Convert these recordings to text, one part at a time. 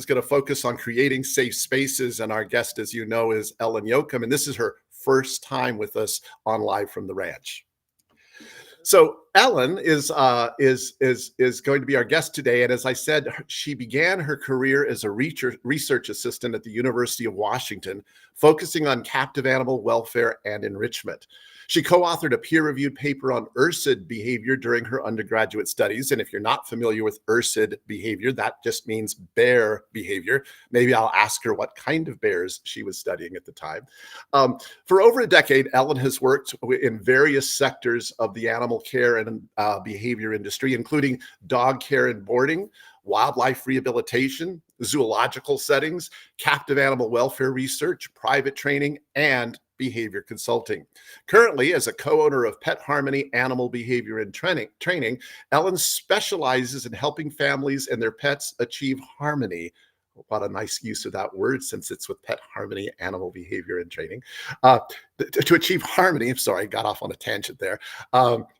is going to focus on creating safe spaces. And our guest, as you know, is Ellen Yoakum. And this is her first time with us on Live from the Ranch. So Ellen is going to be our guest today. And as I said, she began her career as a research assistant at the University of Washington, focusing on captive animal welfare and enrichment. She co-authored a peer-reviewed paper on URSID behavior during her undergraduate studies. And if you're not familiar with URSID behavior, that just means bear behavior. Maybe I'll ask her what kind of bears she was studying at the time. For over a decade, Ellen has worked in various sectors of the animal care and behavior industry, including dog care and boarding, wildlife rehabilitation, zoological settings, captive animal welfare research, private training, and behavior consulting. Currently, as a co-owner of Pet Harmony Animal Behavior and Training, Ellen specializes in helping families and their pets achieve harmony. What a nice use of that word, since it's with Pet Harmony Animal Behavior and Training. To achieve harmony, I'm sorry, I got off on a tangent there,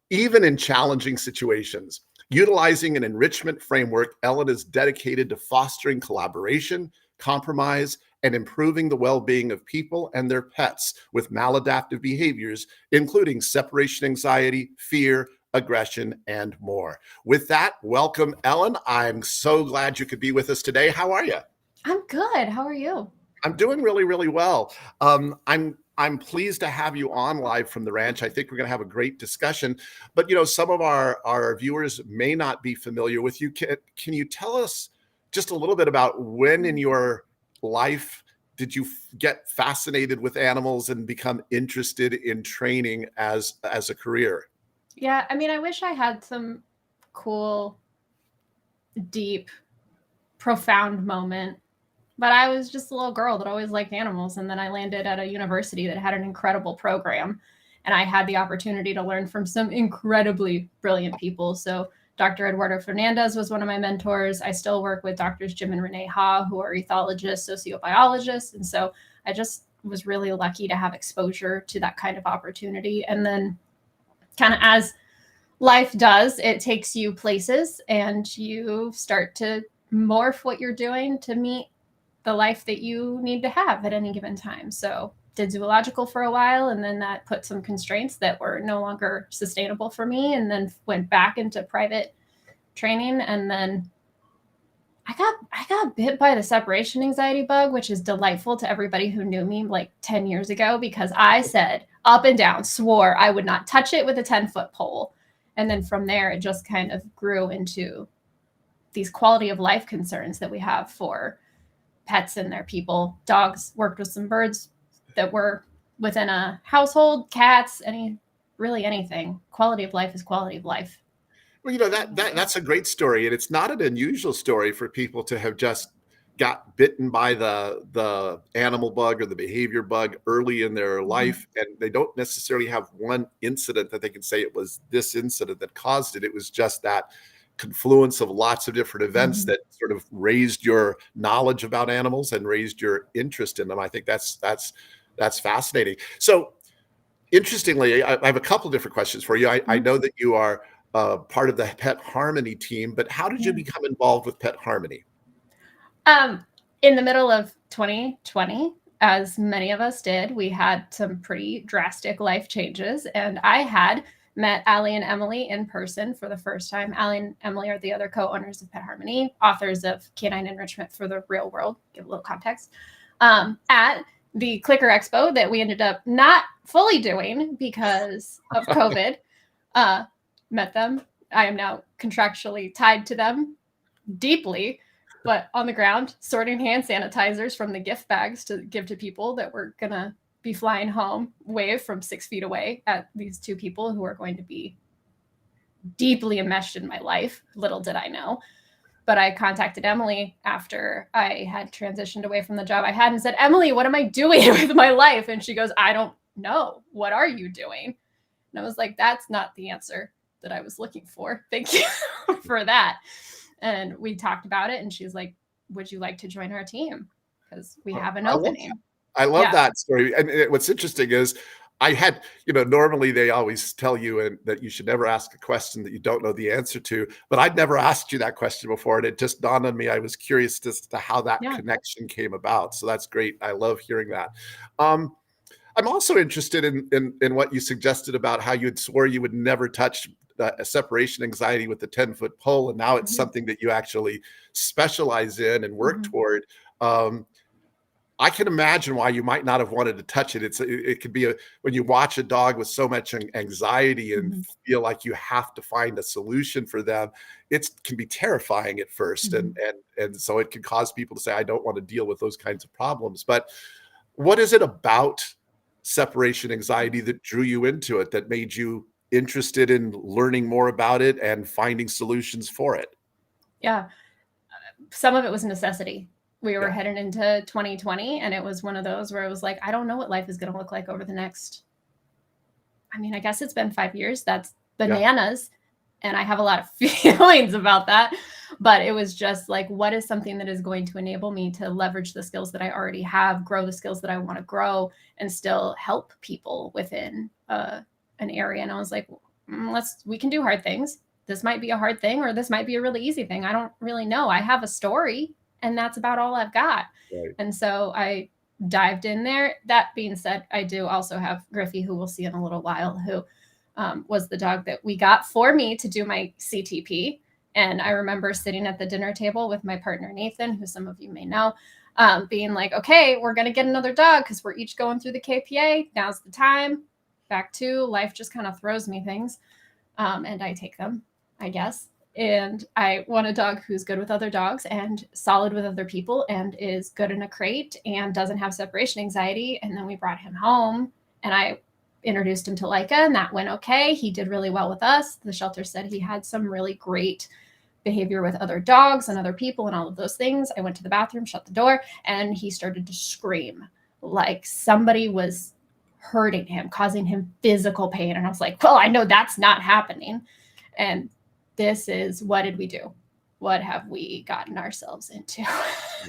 even in challenging situations. Utilizing an enrichment framework, Ellen is dedicated to fostering collaboration, compromise, and improving the well-being of people and their pets with maladaptive behaviors, including separation anxiety, fear, aggression, and more. With that, welcome, Ellen. I'm so glad you could be with us today. How are you? I'm good. How are you? I'm doing really, really well. I'm pleased to have you on Live from the Ranch. I think we're going to have a great discussion. But, you know, some of our viewers may not be familiar with you. Can you tell us just a little bit about when in your life did you get fascinated with animals and become interested in training as a career? Yeah, I mean, I wish I had some cool, deep, profound moment, but I was just a little girl that always liked animals. And then I landed at a university that had an incredible program, and I had the opportunity to learn from some incredibly brilliant people. So Dr. Eduardo Fernandez was one of my mentors. I still work with Doctors Jim and Renee Ha, who are ethologists, sociobiologists. And so I just was really lucky to have exposure to that kind of opportunity. And then kind of as life does, it takes you places and you start to morph what you're doing to meet the life that you need to have at any given time. So did zoological for a while, and then that put some constraints that were no longer sustainable for me, and then went back into private training. And then I got bit by the separation anxiety bug, which is delightful to everybody who knew me like 10 years ago, because I said up and down, swore I would not touch it with a 10-foot pole. And then from there, it just kind of grew into these quality of life concerns that we have for pets and their people. Dogs, worked with some birds that were within a household, cats, really anything. Quality of life is quality of life. Well, you know, that's a great story. And it's not an unusual story for people to have just got bitten by the animal bug or the behavior bug early in their life. And they don't necessarily have one incident that they can say it was this incident that caused it. It was just that confluence of lots of different events that sort of raised your knowledge about animals and raised your interest in them. I think that's fascinating. So interestingly, I have a couple of different questions for you. I know that you are part of the Pet Harmony team, but how did you become involved with Pet Harmony? In the middle of 2020, as many of us did, we had some pretty drastic life changes, and I had met Allie and Emily in person for the first time. Allie and Emily are the other co-owners of Pet Harmony, authors of Canine Enrichment for the Real World, give a little context, at the Clicker Expo that we ended up not fully doing because of COVID. Met them. I am now contractually tied to them deeply, but on the ground, sorting hand sanitizers from the gift bags to give to people that were going to be flying home, wave from 6 feet away at these two people who are going to be deeply enmeshed in my life. Little did I know. But I contacted Emily after I had transitioned away from the job I had and said, Emily, what am I doing with my life? And she goes, I don't know. What are you doing? And I was like, that's not the answer that I was looking for. Thank you for that. And we talked about it, and she's like, would you like to join our team? Because we have an opening. I love that story. And what's interesting is I had, normally they always tell you that you should never ask a question that you don't know the answer to, but I'd never asked you that question before. And it just dawned on me. I was curious as to how that Yeah. connection came about. So that's great. I love hearing that. Um, I'm also interested in what you suggested about how you had swore you would never touch a separation anxiety with a 10-foot pole. And now it's Mhm. something that you actually specialize in and work Mhm. toward. Um, I can imagine why you might not have wanted to touch it. It could be when you watch a dog with so much anxiety and Mhm. feel like you have to find a solution for them. It can be terrifying at first, Mhm. and so it can cause people to say, "I don't want to deal with those kinds of problems." But what is it about separation anxiety that drew you into it, that made you interested in learning more about it and finding solutions for it? Yeah. Some of it was necessity. We were Yeah, heading into 2020, and it was one of those where it was like, I don't know what life is going to look like over the next, I mean, I guess it's been 5 years. That's yeah, bananas. And I have a lot of feelings about that. But it was just like, what is something that is going to enable me to leverage the skills that I already have, grow the skills that I want to grow, and still help people within an area? And I was like, we can do hard things. This might be a hard thing, or this might be a really easy thing. I don't really know. I have a story, and that's about all I've got. right. And so I dived in there. That being said, I do also have Griffey, who we'll see in a little while, who was the dog that we got for me to do my CTP. And I remember sitting at the dinner table with my partner, Nathan, who some of you may know, being like, okay, we're going to get another dog because we're each going through the KPA. Now's the time. Back to life just kind of throws me things. And I take them, I guess. And I want a dog who's good with other dogs and solid with other people and is good in a crate and doesn't have separation anxiety. And then we brought him home, and I introduced him to Leica, and that went okay. He did really well with us. The shelter said he had some really great behavior with other dogs and other people and all of those things. I went to the bathroom, shut the door, and he started to scream like somebody was hurting him, causing him physical pain. And I was like, well, I know that's not happening. And this is, what did we do? What have we gotten ourselves into?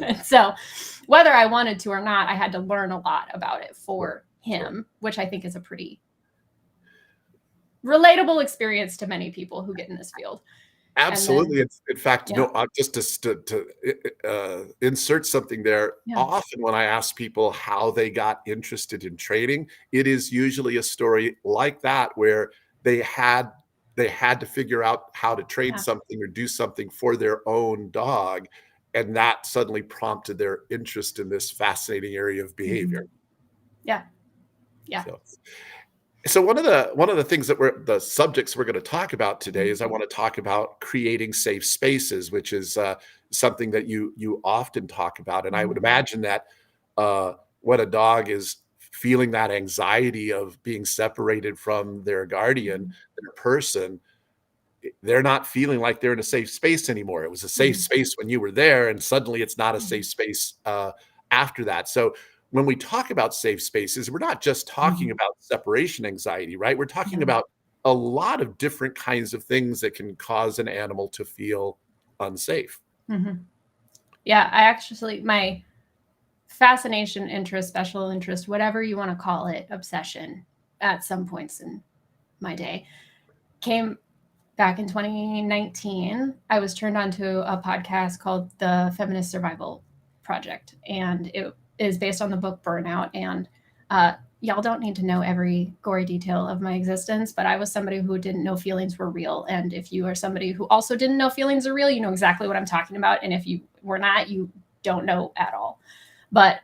And so, whether I wanted to or not, I had to learn a lot about it for him, which I think is a pretty relatable experience to many people who get in this field. And then, Absolutely. In fact, yeah, just to insert something there, yeah, often when I ask people how they got interested in trading, it is usually a story like that where they had they had to figure out how to trade yeah, something or do something for their own dog, and that suddenly prompted their interest in this fascinating area of behavior. mhm, yeah, yeah, So so one of the things that the subjects we're going to talk about today mhm, is I want to talk about creating safe spaces, which is something that you often talk about, and I would mhm, imagine that when a dog is feeling that anxiety of being separated from their guardian, mhm, their person, they're not feeling like they're in a safe space anymore. It was a safe mhm, space when you were there, and suddenly it's not a mhm, safe space after that. So when we talk about safe spaces, we're not just talking mhm, about separation anxiety, right? We're talking yeah, about a lot of different kinds of things that can cause an animal to feel unsafe. mhm. Yeah, I actually, my fascination, interest, special interest, whatever you want to call it, obsession at some points in my day came back in 2019. I was turned on to a podcast called the Feminist Survival Project, and it is based on the book Burnout. And y'all don't need to know every gory detail of my existence, but I was somebody who didn't know feelings were real. And if you are somebody who also didn't know feelings are real, you know exactly what I'm talking about. And if you were not, you don't know at all. But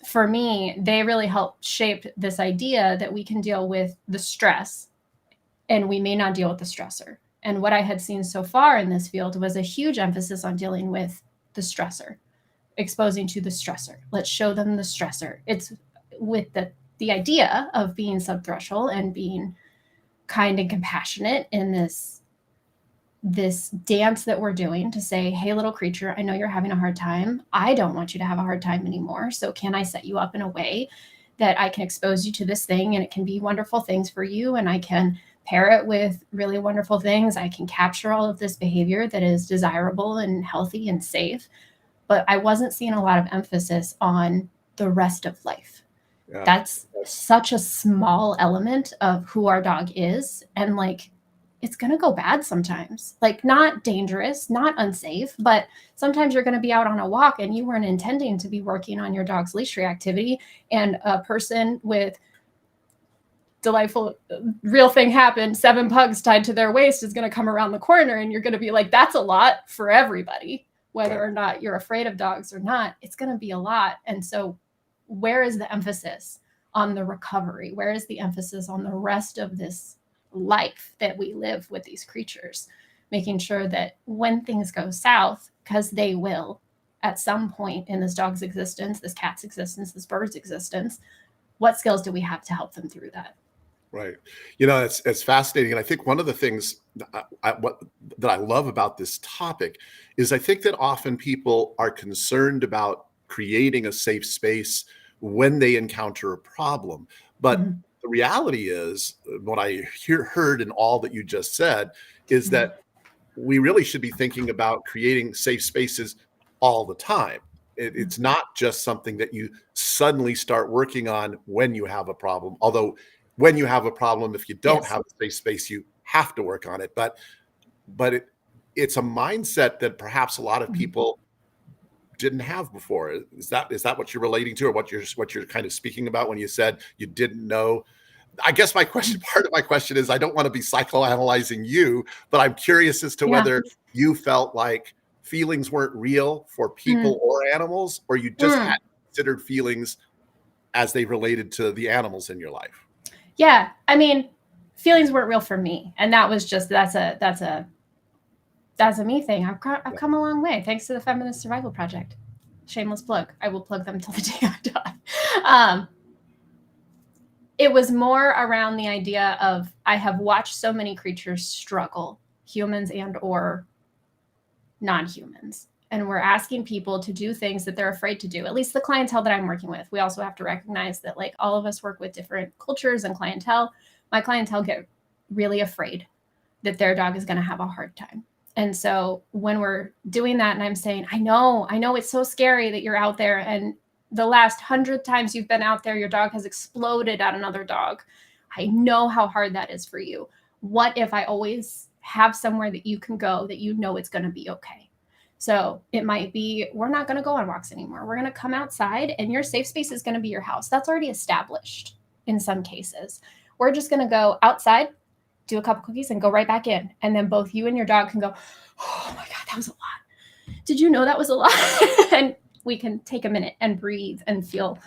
for me, they really helped shape this idea that we can deal with the stress and we may not deal with the stressor. And what I had seen so far in this field was a huge emphasis on dealing with the stressor, exposing to the stressor. Let's show them the stressor. It's with the idea of being subthreshold and being kind and compassionate in this dance that we're doing to say, hey, little creature, I know you're having a hard time. I don't want you to have a hard time anymore. So can I set you up in a way that I can expose you to this thing, and it can be wonderful things for you, and I can pair it with really wonderful things. I can capture all of this behavior that is desirable and healthy and safe. But I wasn't seeing a lot of emphasis on the rest of life. Yeah. That's Yes. such a small element of who our dog is. And like, it's going to go bad sometimes. Like, not dangerous, not unsafe, but sometimes you're going to be out on a walk and you weren't intending to be working on your dog's leash reactivity. And a person with delightful real thing happened, 7 pugs tied to their waist is going to come around the corner, and you're going to be like, that's a lot for everybody, whether or not you're afraid of dogs or not. It's going to be a lot. And so where is the emphasis on the recovery? Where is the emphasis on the rest of this life that we live with these creatures, making sure that when things go south, because they will at some point in this dog's existence, this cat's existence, this bird's existence, what skills do we have to help them through that? Right. It's fascinating. And I think one of the things that I love about this topic is I think that often people are concerned about creating a safe space when they encounter a problem. But Mhm. the reality is, what I heard in all that you just said is that we really should be thinking about creating safe spaces all the time. It's not just something that you suddenly start working on when you have a problem. Although when you have a problem, if you don't Yes. have a safe space, you have to work on it. But it's a mindset that perhaps a lot of people didn't have before. Is that what you're relating to, or what you're kind of speaking about when you said you didn't know? I guess part of my question is, I don't want to be psychoanalyzing you, but I'm curious as to Yeah. whether you felt like feelings weren't real for Mm. people or animals, or you just Mm. hadn't considered feelings as they related to the animals in your life. Yeah. I mean, feelings weren't real for me. And that was just, that's a me thing. I've come a long way thanks to the Feminist Survival Project. Shameless plug. I will plug them till the day I die. It was more around the idea of, I have watched so many creatures struggle, humans and or non-humans. And we're asking people to do things that they're afraid to do, at least the clientele that I'm working with. We also have to recognize that, like, all of us work with different cultures and clientele. My clientele get really afraid that their dog is going to have a hard time. And so when we're doing that, and I'm saying, I know it's so scary that you're out there, and the last 100 times you've been out there, your dog has exploded at another dog. I know how hard that is for you. What if I always have somewhere that you can go that you know it's going to be okay? So it might be, we're not going to go on walks anymore. We're going to come outside, and your safe space is going to be your house. That's already established in some cases. We're just going to go outside, do a couple cookies, and go right back in. And then both you and your dog can go, oh my God, that was a lot. Did you know that was a lot? And we can take a minute and breathe and feel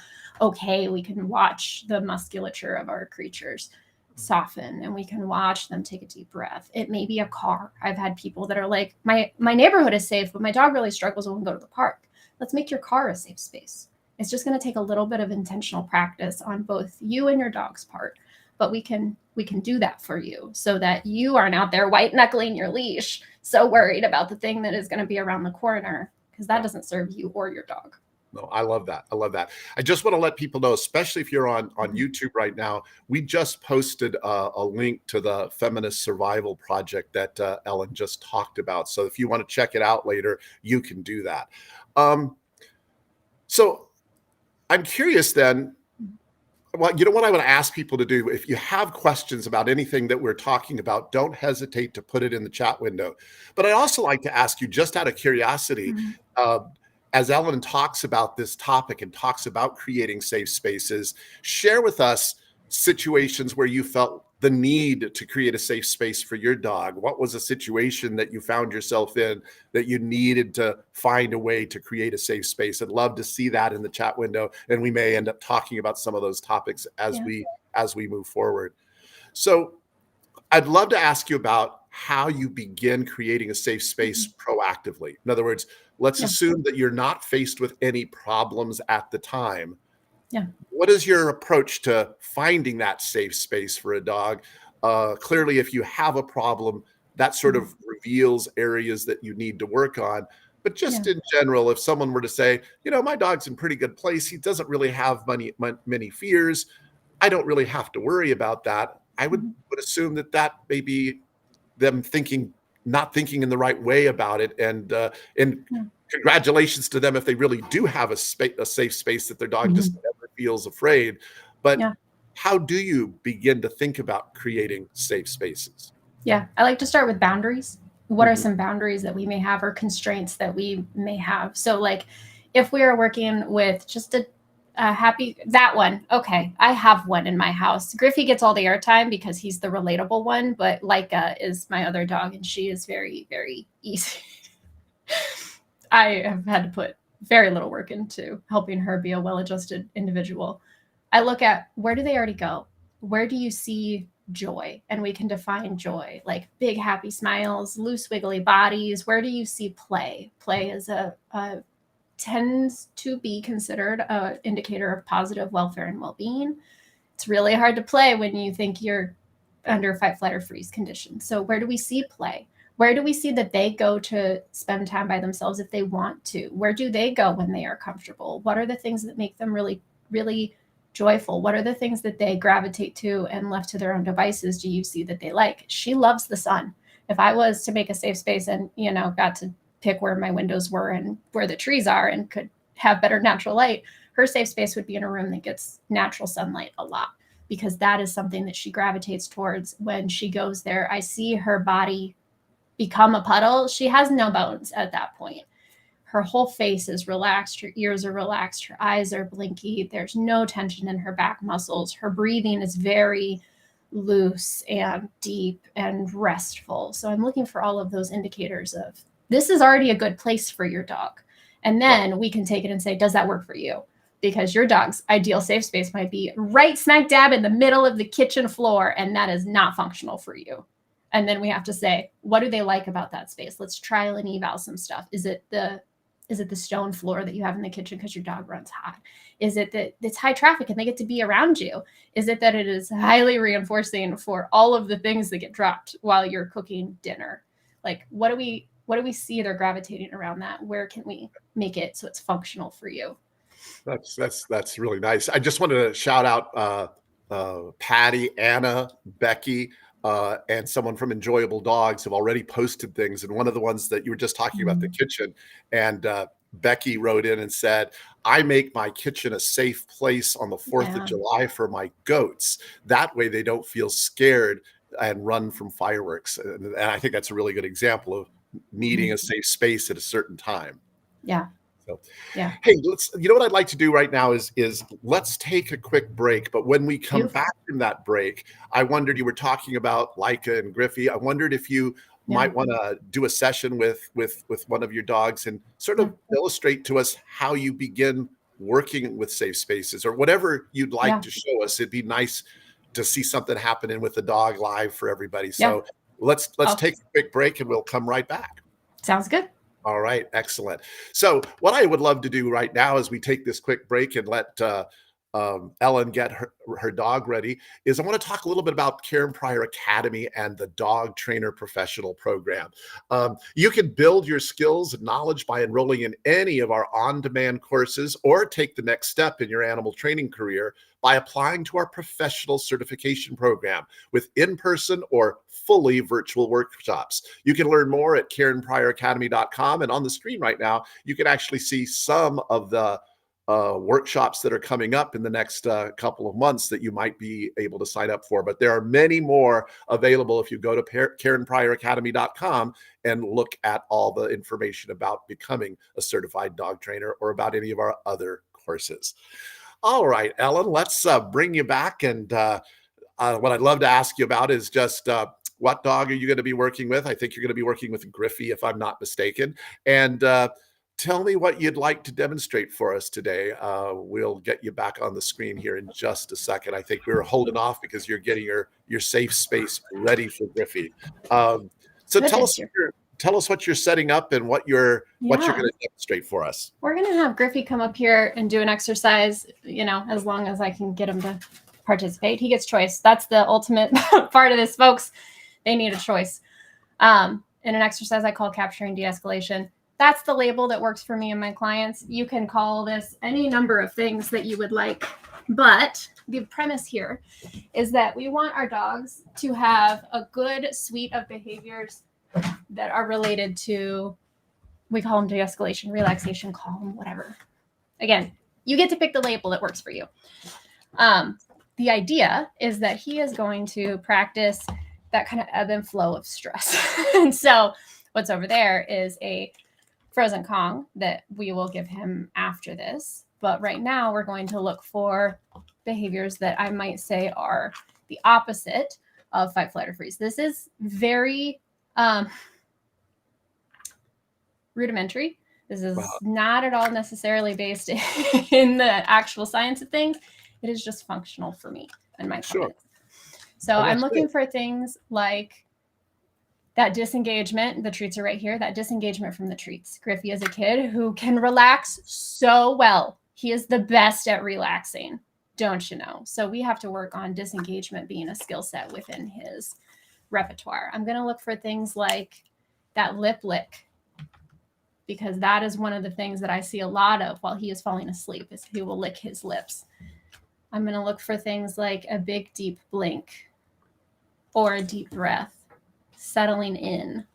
okay. We can watch the musculature of our creatures soften, and we can watch them take a deep breath. It may be a car. I've had people that are like, my neighborhood is safe, but my dog really struggles when we go to the park. Let's make your car a safe space. It's just going to take a little bit of intentional practice on both you and your dog's part, but we can do that for you so that you aren't out there white knuckling your leash, so worried about the thing that is going to be around the corner, because that doesn't serve you or your dog. No, I love that. I love that. I just want to let people know, especially if you're on YouTube right now, we just posted a link to the Feminist Survival Project that Ellen just talked about. So if you want to check it out later, you can do that. So I'm curious then, well, you know what I want to ask people to do? If you have questions about anything that we're talking about, don't hesitate to put it in the chat window. But I'd also like to ask you, just out of curiosity, as Ellen talks about this topic and talks about creating safe spaces, share with us situations where you felt the need to create a safe space for your dog. What was a situation that you found yourself in that you needed to find a way to create a safe space? I'd love to see that in the chat window, and we may end up talking about some of those topics as we move forward. So I'd love to ask you about how you begin creating a safe space proactively. In other words, let's assume that you're not faced with any problems at the time. Yeah. What is your approach to finding that safe space for a dog? Clearly, if you have a problem, that sort of reveals areas that you need to work on. But just in general, if someone were to say, my dog's in pretty good place, he doesn't really have many fears, I don't really have to worry about that. I would assume that may be them not thinking in the right way about it. And congratulations to them if they really do have a safe space that their dog just never feels afraid. But Yeah. how do you begin to think about creating safe spaces? Yeah. I like to start with boundaries. What are Mhm. some boundaries that we may have or constraints that we may have? So, like, if we are working with just a happy, that one, okay, I have one in my house. Griffey gets all the airtime because he's the relatable one, but Leica is my other dog, and she is very, very easy. I have had to put very little work into helping her be a well-adjusted individual. I look at, where do they already go? Where do you see joy? And we can define joy, like big happy smiles, loose wiggly bodies. Where do you see play? Play is a tends to be considered an indicator of positive welfare and well-being. It's really hard to play when you think you're under fight, flight, or freeze conditions. So where do we see play? Where do we see that they go to spend time by themselves if they want to? Where do they go when they are comfortable? What are the things that make them really, really joyful? What are the things that they gravitate to, and left to their own devices, do you see that they like? She loves the sun. If I was to make a safe space and, got to pick where my windows were and where the trees are and could have better natural light, her safe space would be in a room that gets natural sunlight a lot, because that is something that she gravitates towards when she goes there. I see her body become a puddle. She has no bones at that point. Her whole face is relaxed. Her ears are relaxed. Her eyes are blinky. There's no tension in her back muscles. Her breathing is very loose and deep and restful. So I'm looking for all of those indicators of, this is already a good place for your dog. And then we can take it and say, does that work for you? Because your dog's ideal safe space might be right smack dab in the middle of the kitchen floor, and that is not functional for you. And then we have to say, what do they like about that space? Let's trial and eval some stuff. Is it the stone floor that you have in the kitchen because your dog runs hot? Is it that it's high traffic and they get to be around you? Is it that it is highly reinforcing for all of the things that get dropped while you're cooking dinner? Like, what do we see they're gravitating around that? Where can we make it so it's functional for you? That's really nice. I just wanted to shout out Patty, Anna, Becky, and someone from Enjoyable Dogs have already posted things. And one of the ones that you were just talking about, the kitchen, and Becky wrote in and said, I make my kitchen a safe place on the 4th of July for my goats. That way they don't feel scared and run from fireworks. And I think that's a really good example of needing a safe space at a certain time. Yeah. So, yeah. Hey, what I'd like to do right now is let's take a quick break. But when we come back from that break, I wondered, you were talking about Leica and Griffey. I wondered if you might want to do a session with one of your dogs and sort of illustrate to us how you begin working with safe spaces, or whatever you'd like to show us. It'd be nice to see something happening with the dog live for everybody. So let's take a quick break and we'll come right back. Sounds good. All right, excellent. So what I would love to do right now as we take this quick break and let Ellen get her dog ready is I want to talk a little bit about Karen Pryor Academy and the Dog Trainer Professional Program. You can build your skills and knowledge by enrolling in any of our on-demand courses, or take the next step in your animal training career by applying to our professional certification program with in-person or fully virtual workshops. You can learn more at KarenPryorAcademy.com, and on the screen right now, you can actually see some of the workshops that are coming up in the next couple of months that you might be able to sign up for. But there are many more available if you go to KarenPryorAcademy.com and look at all the information about becoming a certified dog trainer, or about any of our other courses. All right, Ellen, let's bring you back. And what I'd love to ask you about is just what dog are you going to be working with? I think you're going to be working with Griffey, if I'm not mistaken. And tell me what you'd like to demonstrate for us today. We'll get you back on the screen here in just a second. I think we were holding off because you're getting your safe space ready for Griffey. So tell us what you're setting up and what you're going to demonstrate for us. We're going to have Griffey come up here and do an exercise, as long as I can get him to participate. He gets choice. That's the ultimate part of this, folks. They need a choice. In an exercise I call capturing de-escalation. That's the label that works for me and my clients. You can call this any number of things that you would like. But the premise here is that we want our dogs to have a good suite of behaviors that are related to, we call them de-escalation, relaxation, calm, whatever. Again, You get to pick the label that works for you. The idea is that he is going to practice that kind of ebb and flow of stress. And so what's over there is a frozen Kong that we will give him after this. But right now we're going to look for behaviors that I might say are the opposite of fight, flight, or freeze. This is very rudimentary. This is not at all necessarily based in the actual science of things. It is just functional for me and my clients. So I'm looking for things like that disengagement. The treats are right here. That disengagement from the treats. Griffey is a kid who can relax so well. He is the best at relaxing, don't you know? So we have to work on disengagement being a skill set within his repertoire. I'm going to look for things like that lip lick, because that is one of the things that I see a lot of while he is falling asleep, is he will lick his lips. I'm going to look for things like a big, deep blink or a deep breath, settling in,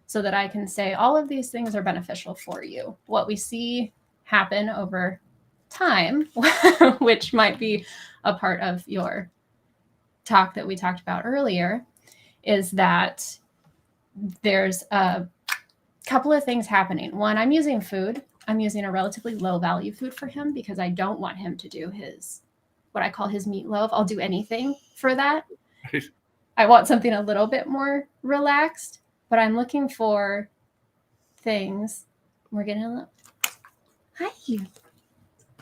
so that I can say all of these things are beneficial for you. What we see happen over time, which might be a part of your talk that we talked about earlier, is that there's a couple of things happening. One, I'm using food. I'm using a relatively low value food for him because I don't want him to do his, what I call his meatloaf. I'll do anything for that. I want something a little bit more relaxed, but I'm looking for things. We're going to look. Hi.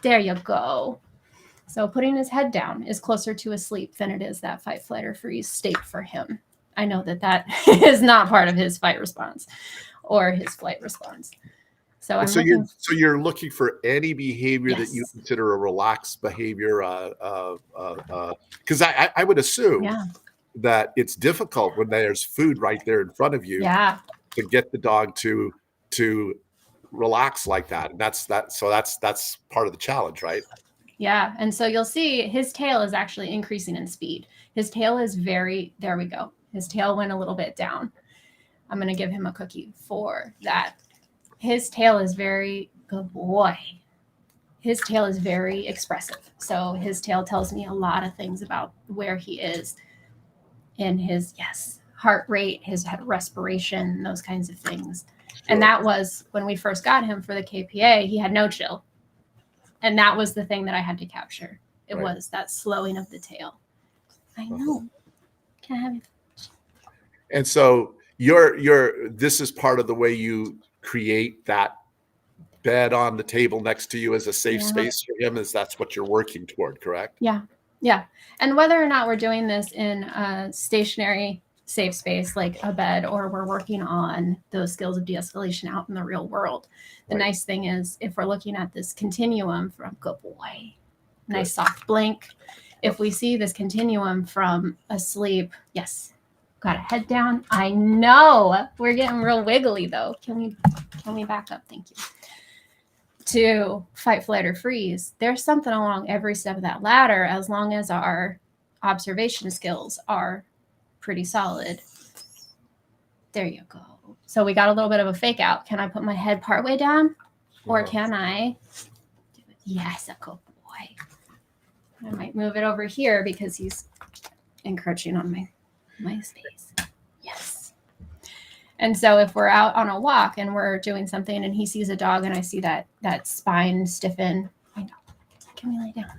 There you go. So putting his head down is closer to a sleep than it is that fight, flight, or freeze state for him. I know that that is not part of his fight response or his flight response. So you're looking for any behavior that you consider a relaxed behavior, because I would assume that it's difficult when there's food right there in front of you to get the dog to relax like that. And that's part of the challenge, right? Yeah. And so you'll see his tail is actually increasing in speed. His tail is there we go. His tail went a little bit down. I'm going to give him a cookie for that. His tail is very good boy. His tail is very expressive. So his tail tells me a lot of things about where he is in his, heart rate, his respiration, those kinds of things. Sure. And that was when we first got him for the KPA, he had no chill. And that was the thing that I had to capture. It was that slowing of the tail. I know. Can I have it? And so this is part of the way you create that bed on the table next to you as a safe space for him, is that's what you're working toward, correct? Yeah. And whether or not we're doing this in a stationary safe space like a bed, or we're working on those skills of de-escalation out in the real world, the nice thing is if we're looking at this continuum from good boy, nice soft blink, if we see this continuum from asleep, got a head down. I know we're getting real wiggly though. Can we back up? Thank you. To fight, flight, or freeze, there's something along every step of that ladder, as long as our observation skills are pretty solid. There you go. So we got a little bit of a fake out. Can I put my head partway down? Or can I do it? Yes, a good boy. I might move it over here because he's encroaching on my space. Yes. And so if we're out on a walk and we're doing something and he sees a dog and I see that spine stiffen, I know. Can we lay down?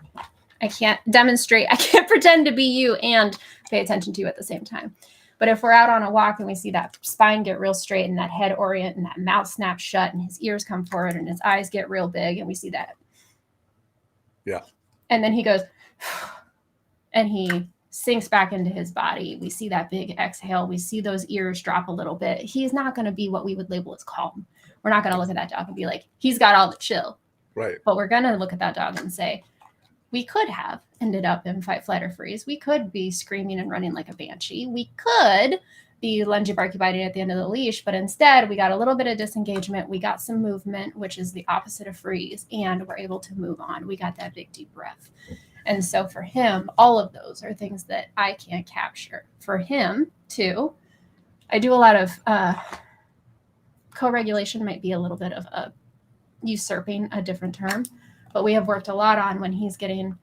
I can't demonstrate. I can't pretend to be you and pay attention to you at the same time. But if we're out on a walk and we see that spine get real straight and that head orient and that mouth snaps shut and his ears come forward and his eyes get real big and we see that. Yeah. And then he goes, and he sinks back into his body. We see that big exhale. We see those ears drop a little bit. He's not going to be what we would label as calm. We're not going to look at that dog and be like, he's got all the chill. Right. But we're going to look at that dog and say, we could have ended up in fight, flight, or freeze. We could be screaming and running like a banshee. We could be lungy, barky, biting at the end of the leash, but instead we got a little bit of disengagement. We got some movement, which is the opposite of freeze, and we're able to move on. We got that big, deep breath. And so for him, all of those are things that I can't capture. For him, too, I do a lot of co-regulation, might be a little bit of usurping a different term. But we have worked a lot on when he's getting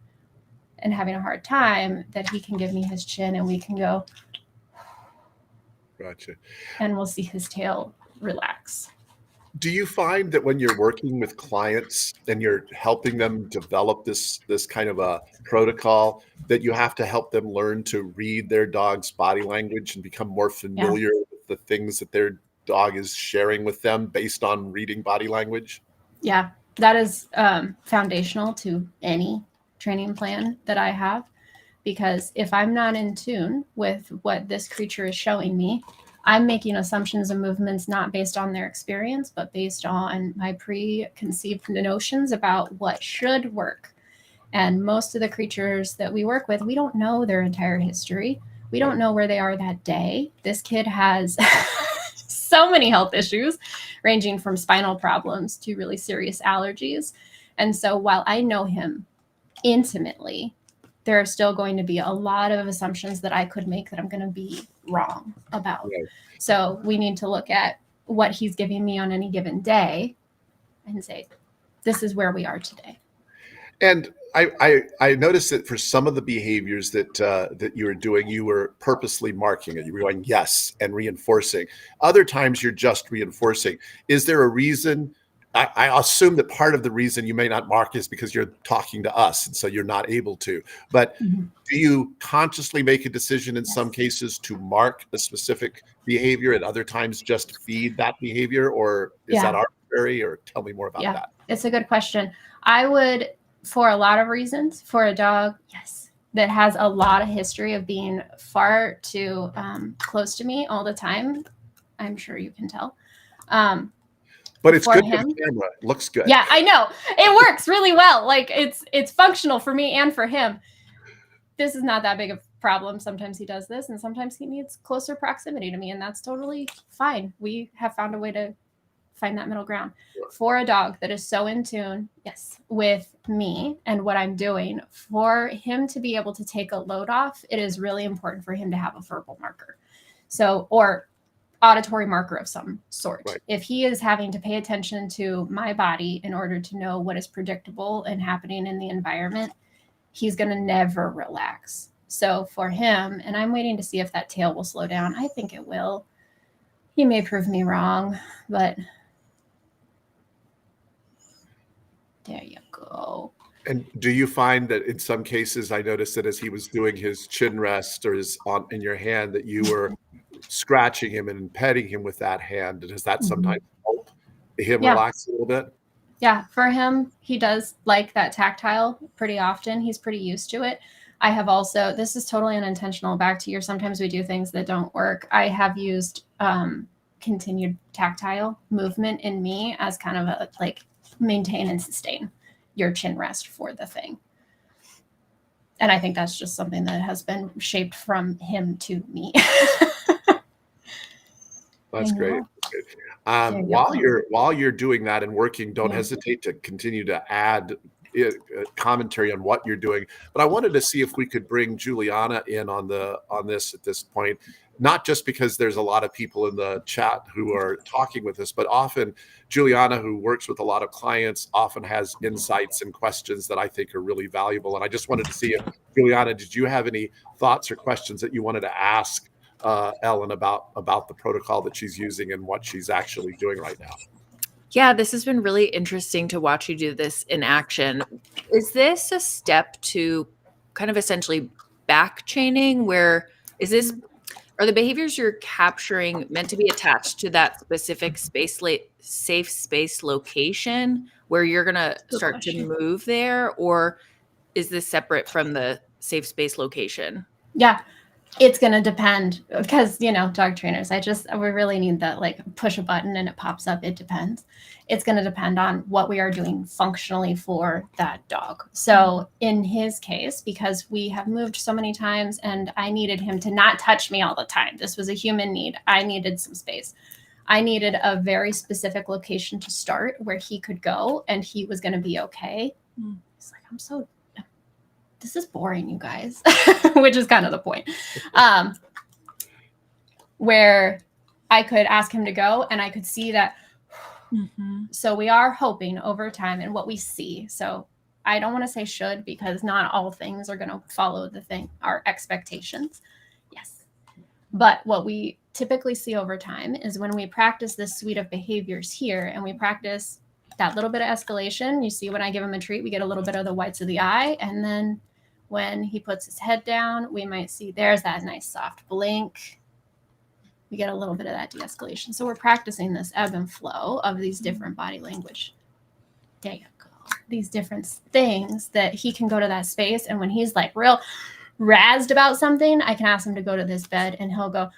and having a hard time that he can give me his chin and we can go. Gotcha. And we'll see his tail relax. Do you find that when you're working with clients and you're helping them develop this kind of a protocol, that you have to help them learn to read their dog's body language and become more familiar with the things that their dog is sharing with them based on reading body language? Yeah, that is foundational to any training plan that I have, because if I'm not in tune with what this creature is showing me, I'm making assumptions and movements not based on their experience, but based on my preconceived notions about what should work. And most of the creatures that we work with, we don't know their entire history. We don't know where they are that day. This kid has so many health issues, ranging from spinal problems to really serious allergies. And so while I know him intimately, there are still going to be a lot of assumptions that I could make that I'm going to be wrong about. Right. So we need to look at what he's giving me on any given day and say, this is where we are today. And I noticed that for some of the behaviors that you were doing, you were purposely marking it. You were going yes and reinforcing. Other times you're just reinforcing. Is there a reason? I assume that part of the reason you may not mark is because you're talking to us, and so you're not able to. But do you consciously make a decision in some cases to mark a specific behavior, and other times just feed that behavior, or is that arbitrary? Or tell me more about that. It's a good question. I would, for a lot of reasons, for a dog, that has a lot of history of being far too close to me all the time. I'm sure you can tell. But it's good for the camera. It looks good. Yeah, I know. It works really well. Like it's functional for me and for him. This is not that big of a problem. Sometimes he does this and sometimes he needs closer proximity to me, and that's totally fine. We have found a way to find that middle ground. For a dog that is so in tune, with me and what I'm doing, for him to be able to take a load off, it is really important for him to have a verbal marker. So, or auditory marker of some sort. Right. If he is having to pay attention to my body in order to know what is predictable and happening in the environment, he's going to never relax. So for him, and I'm waiting to see if that tail will slow down. I think it will. He may prove me wrong, but there you go. And do you find that in some cases, I noticed that as he was doing his chin rest or his in your hand, that you were scratching him and petting him with that hand? Does that sometimes help him relax a little bit? Yeah, for him, he does like that tactile pretty often. He's pretty used to it. I have also, this is totally unintentional, back to your sometimes we do things that don't work. I have used continued tactile movement in me as kind of a like maintain and sustain your chin rest for the thing. And I think that's just something that has been shaped from him to me. That's great. While you're doing that and working, don't hesitate to continue to add commentary on what you're doing. But I wanted to see if we could bring Juliana in on this at this point, not just because there's a lot of people in the chat who are talking with us, but often Juliana, who works with a lot of clients, often has insights and questions that I think are really valuable. And I just wanted to see if, Juliana, did you have any thoughts or questions that you wanted to ask Ellen about the protocol that she's using and what she's actually doing right now? Yeah, this has been really interesting to watch you do this in action. Is this a step to kind of essentially back chaining? Where is this? Are the behaviors you're capturing meant to be attached to that specific safe space location where you're going to start to move there? Or is this separate from the safe space location? Yeah, it's going to depend because, dog trainers, we really need that, like push a button and it pops up. It depends. It's going to depend on what we are doing functionally for that dog. So in his case, because we have moved so many times and I needed him to not touch me all the time. This was a human need. I needed some space. I needed a very specific location to start where he could go and he was going to be okay. It's like, this is boring, you guys, which is kind of the point, where I could ask him to go and I could see that. So we are hoping over time and what we see. So I don't want to say should, because not all things are going to follow our expectations. Yes. But what we typically see over time is when we practice this suite of behaviors here, and we practice that little bit of escalation, you see when I give him a treat, we get a little bit of the whites of the eye. And then when he puts his head down, we might see there's that nice soft blink. We get a little bit of that de-escalation. So we're practicing this ebb and flow of these different body language. There you go. These different things that he can go to that space. And when he's like real razzed about something, I can ask him to go to this bed and he'll go.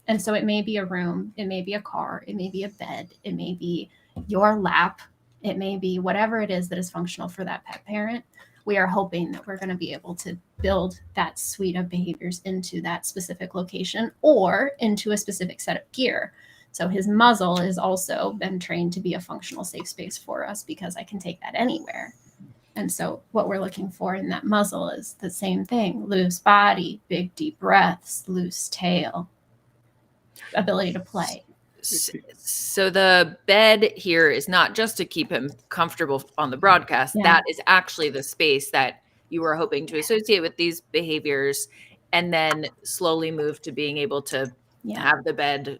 And so it may be a room, it may be a car, it may be a bed, it may be your lap, it may be whatever it is that is functional for that pet parent. We are hoping that we're going to be able to build that suite of behaviors into that specific location or into a specific set of gear. So his muzzle has also been trained to be a functional safe space for us, because I can take that anywhere. And so what we're looking for in that muzzle is the same thing: loose body, big deep breaths, loose tail, ability to play. So the bed here is not just to keep him comfortable on the broadcast. Yeah. That is actually the space that you were hoping to associate with these behaviors, and then slowly move to being able to have the bed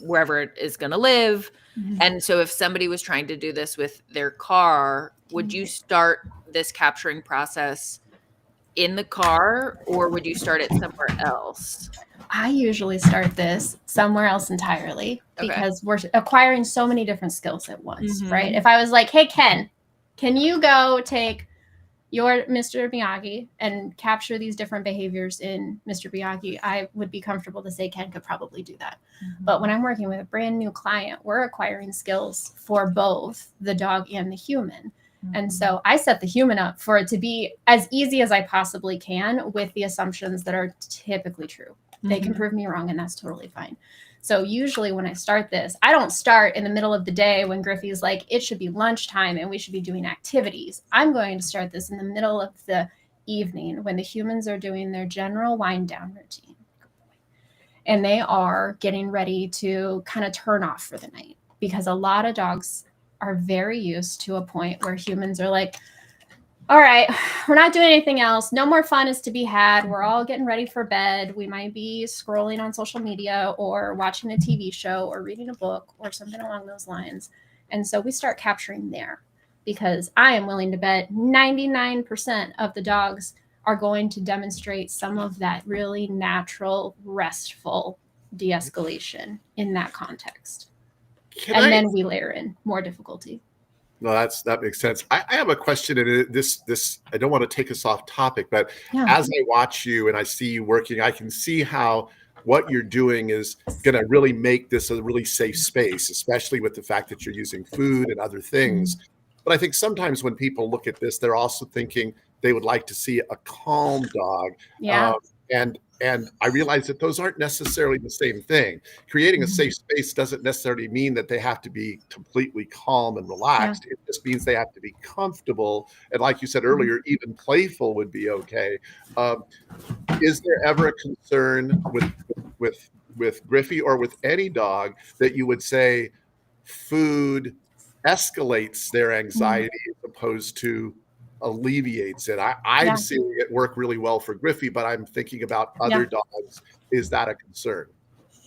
wherever it is going to live. Mm-hmm. And so if somebody was trying to do this with their car, would you start this capturing process in the car, or would you start it somewhere else? I usually start this somewhere else entirely, because we're acquiring so many different skills at once, right? If I was like, hey, Ken, can you go take your Mr. Miyagi and capture these different behaviors in Mr. Miyagi, I would be comfortable to say Ken could probably do that. But when I'm working with a brand new client, we're acquiring skills for both the dog and the human. And so I set the human up for it to be as easy as I possibly can, with the assumptions that are typically true. They can prove me wrong, and that's totally fine. So usually when I start this, I don't start in the middle of the day when Griffey's like, it should be lunchtime and we should be doing activities. I'm going to start this in the middle of the evening when the humans are doing their general wind down routine. And they are getting ready to kind of turn off for the night, because a lot of dogs are very used to a point where humans are like, all right, we're not doing anything else. No more fun is to be had. We're all getting ready for bed. We might be scrolling on social media or watching a TV show or reading a book or something along those lines. And so we start capturing there, because I am willing to bet 99% of the dogs are going to demonstrate some of that really natural, restful de-escalation in that context. Then we layer in more difficulty. No, that makes sense. I have a question, and this I don't want to take us off topic, but as I watch you and I see you working, I can see how what you're doing is going to really make this a really safe space, especially with the fact that you're using food and other things. But I think sometimes when people look at this, they're also thinking they would like to see a calm dog. Yeah. And I realize that those aren't necessarily the same thing. Creating a safe space doesn't necessarily mean that they have to be completely calm and relaxed. It just means they have to be comfortable. And like you said earlier, even playful would be okay. Is there ever a concern with Griffey or with any dog that you would say food escalates their anxiety as opposed to alleviates it? I'm seeing it work really well for Griffey, but I'm thinking about other dogs. Is that a concern?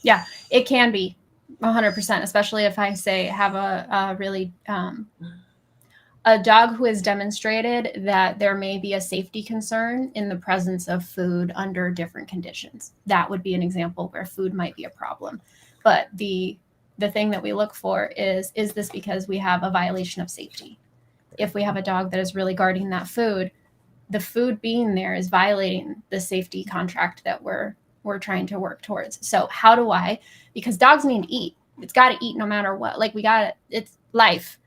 Yeah, it can be 100%, especially if I say have a really a dog who has demonstrated that there may be a safety concern in the presence of food under different conditions. That would be an example where food might be a problem. But the thing that we look for is this because we have a violation of safety? If we have a dog that is really guarding that food, the food being there is violating the safety contract that we're trying to work towards. So how do I, because dogs need to eat. It's got to eat no matter what. Like it's life.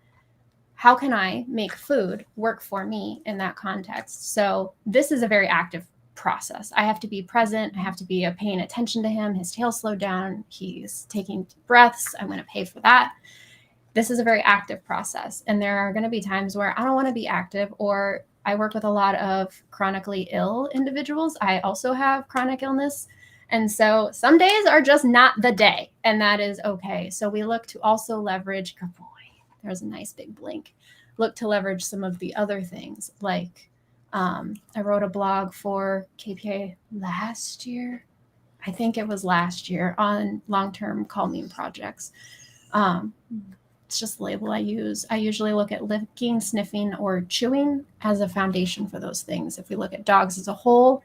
How can I make food work for me in that context? So this is a very active process. I have to be present. I have to be paying attention to him. His tail slowed down. He's taking deep breaths. I'm going to pay for that. This is a very active process. And there are going to be times where I don't want to be active, or I work with a lot of chronically ill individuals. I also have chronic illness. And so some days are just not the day, and that is okay. So we look to also leverage, good boy, there's a nice big blink. look to leverage some of the other things. Like I wrote a blog for KPA last year. I think it was last year, on long-term calming projects. It's just the label I use. I usually look at licking, sniffing, or chewing as a foundation for those things. If we look at dogs as a whole,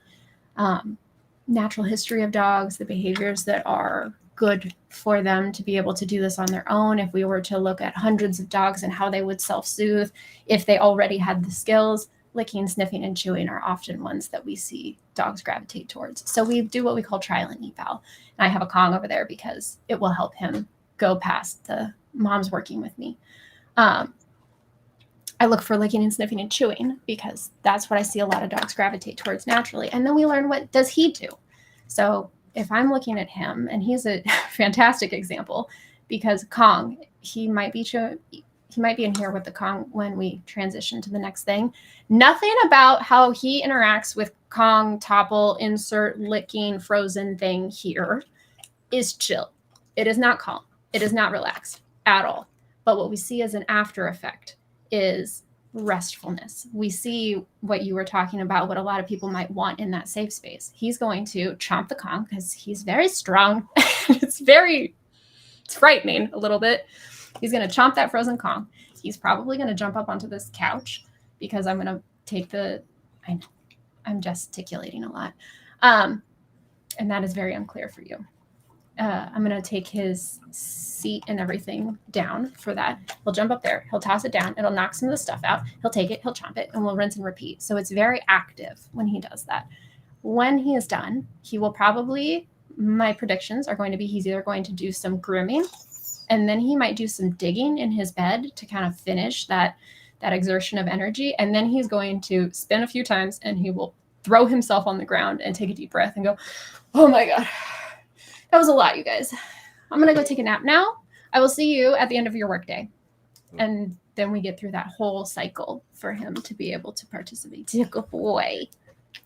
natural history of dogs, the behaviors that are good for them to be able to do this on their own. If we were to look at hundreds of dogs and how they would self-soothe, if they already had the skills, licking, sniffing, and chewing are often ones that we see dogs gravitate towards. So we do what we call trial and eval. And I have a Kong over there because it will help him go past the mom's working with me. I look for licking and sniffing and chewing because that's what I see a lot of dogs gravitate towards naturally. And then we learn, what does he do? So if I'm looking at him, and he's a fantastic example because Kong, he might be in here with the Kong when we transition to the next thing. Nothing about how he interacts with Kong, topple, insert, licking, frozen thing here is chill. It is not calm. It is not relaxed at all. But what we see as an after effect is restfulness. We see what you were talking about, what a lot of people might want in that safe space. He's going to chomp the Kong because he's very strong. It's frightening a little bit. He's going to chomp that frozen Kong. He's probably going to jump up onto this couch because I'm going to take I know, I'm gesticulating a lot. And that is very unclear for you. I'm going to take his seat and everything down for that. He'll jump up there. He'll toss it down. It'll knock some of the stuff out. He'll take it. He'll chomp it. And we'll rinse and repeat. So it's very active when he does that. When he is done, he will probably, my predictions are going to be, he's either going to do some grooming, and then he might do some digging in his bed to kind of finish that exertion of energy. And then he's going to spin a few times, and he will throw himself on the ground and take a deep breath and go, oh my God. That was a lot, you guys. I'm going to go take a nap now. I will see you at the end of your workday. And then we get through that whole cycle for him to be able to participate. Good boy.